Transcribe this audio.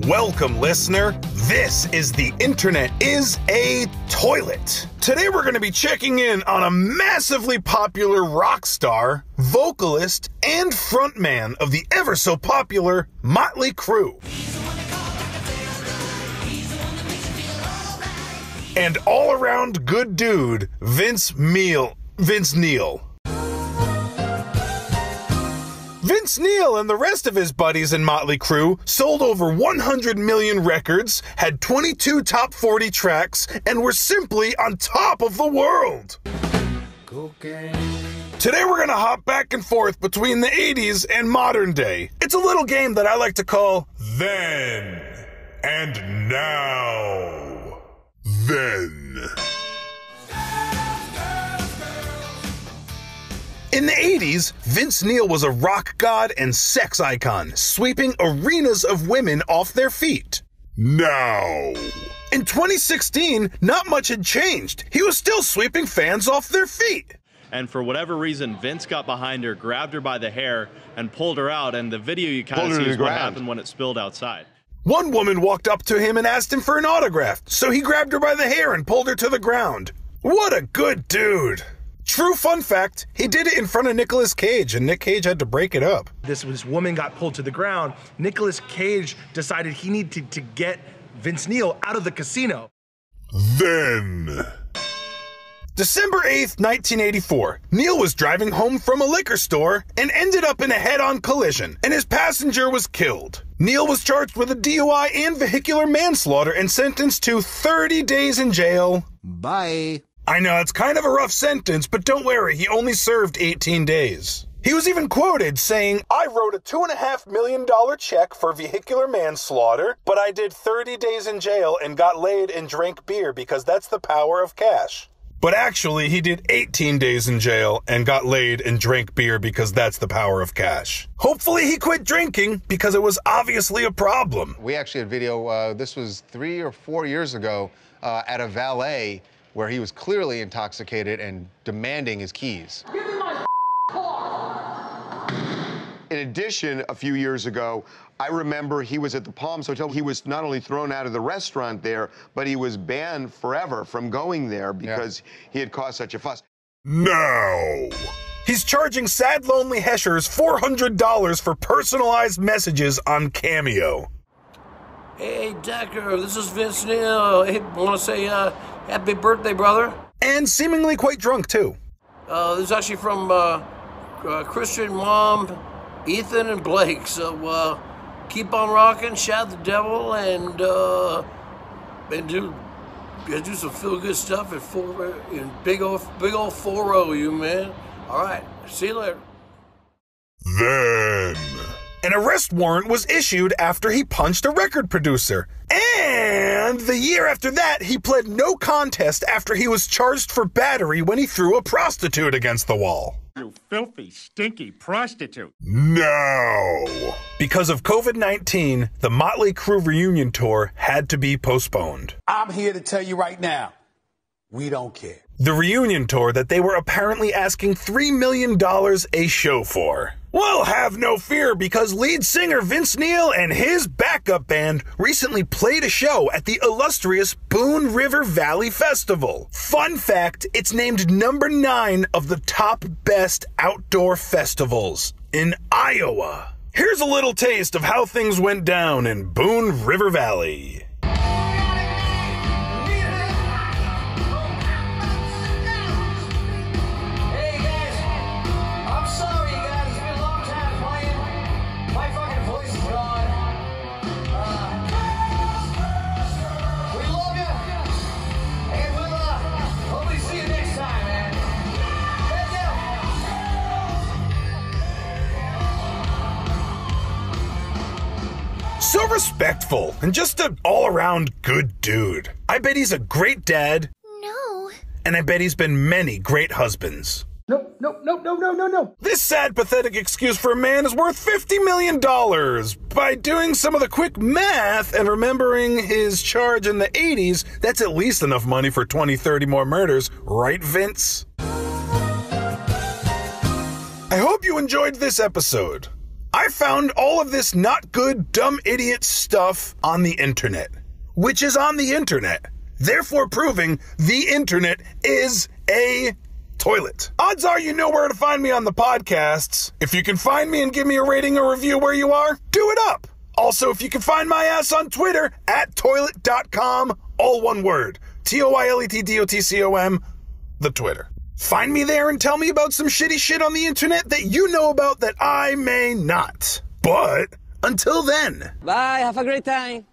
Welcome, listener. This is The Internet is a Toilet. Today we're going to be checking in on a massively popular rock star, vocalist, and frontman of the ever-so-popular Mötley Crüe. And all-around good dude, Vince Neil. Vince Neil and the rest of his buddies in Mötley Crüe sold over 100 million records, had 22 top 40 tracks, and were simply on top of the world. Cocaine. Today we're gonna hop back and forth between the 80s and modern day. It's a little game that I like to call Then and Now. Then. In the 80s, Vince Neil was a rock god and sex icon, sweeping arenas of women off their feet. Now. In 2016, not much had changed. He was still sweeping fans off their feet. And for whatever reason, Vince got behind her, grabbed her by the hair, and pulled her out. And the video you kind of see is what happened when it spilled outside. One woman walked up to him and asked him for an autograph, so he grabbed her by the hair and pulled her to the ground. What a good dude. True fun fact, he did it in front of Nicolas Cage, and Nick Cage had to break it up. This woman got pulled to the ground. Nicolas Cage decided he needed to get Vince Neil out of the casino. Then. December 8th, 1984, Neil was driving home from a liquor store and ended up in a head-on collision, and his passenger was killed. Neil was charged with a DUI and vehicular manslaughter and sentenced to 30 days in jail. Bye. I know, it's kind of a rough sentence, but don't worry, he only served 18 days. He was even quoted saying, "I wrote a $2.5 million check for vehicular manslaughter, but I did 30 days in jail and got laid and drank beer because that's the power of cash." But actually, he did 18 days in jail and got laid and drank beer because that's the power of cash. Hopefully he quit drinking because it was obviously a problem. We actually had video, this was 3 or 4 years ago, at a valet where he was clearly intoxicated and demanding his keys. Give me my car! In addition, a few years ago, I remember he was at the Palms Hotel. He was not only thrown out of the restaurant there, but he was banned forever from going there because he had caused such a fuss. Now. He's charging sad, lonely Heschers $400 for personalized messages on Cameo. Hey, Decker, this is Vince Neil. Hey, I want to say happy birthday, brother. And seemingly quite drunk, too. This is actually from Christian, Mom, Ethan, and Blake. So keep on rocking, shout the devil, and do some feel-good stuff in big old 4-0, you man. All right, see you later. Then. An arrest warrant was issued after he punched a record producer. And the year after that, he pled no contest after he was charged for battery when he threw a prostitute against the wall. You filthy, stinky prostitute. Now. Because of COVID-19, the Mötley Crüe reunion tour had to be postponed. I'm here to tell you right now, we don't care. The reunion tour that they were apparently asking $3 million a show for. Well, have no fear, because lead singer Vince Neil and his backup band recently played a show at the illustrious Boone River Valley Festival. Fun fact, it's named number 9 of the top best outdoor festivals in Iowa. Here's a little taste of how things went down in Boone River Valley. So respectful and just an all-around good dude. I bet he's a great dad. No. And I bet he's been many great husbands. No. This sad, pathetic excuse for a man is worth $50 million. By doing some of the quick math and remembering his charge in the 80s, that's at least enough money for 20, 30 more murders, right, Vince? I hope you enjoyed this episode. I I found all of this not good, dumb idiot stuff on the internet, which is on the internet, therefore proving the internet is a toilet. Odds are you know where to find me on the podcasts. If you can find me and give me a rating or review where you are, do it up. Also, if you can find my ass on Twitter, @toilet.com, all one word. TOILETDOTCOM, the Twitter. Find me there and tell me about some shitty shit on the internet that you know about that I may not. But until then. Bye, have a great time.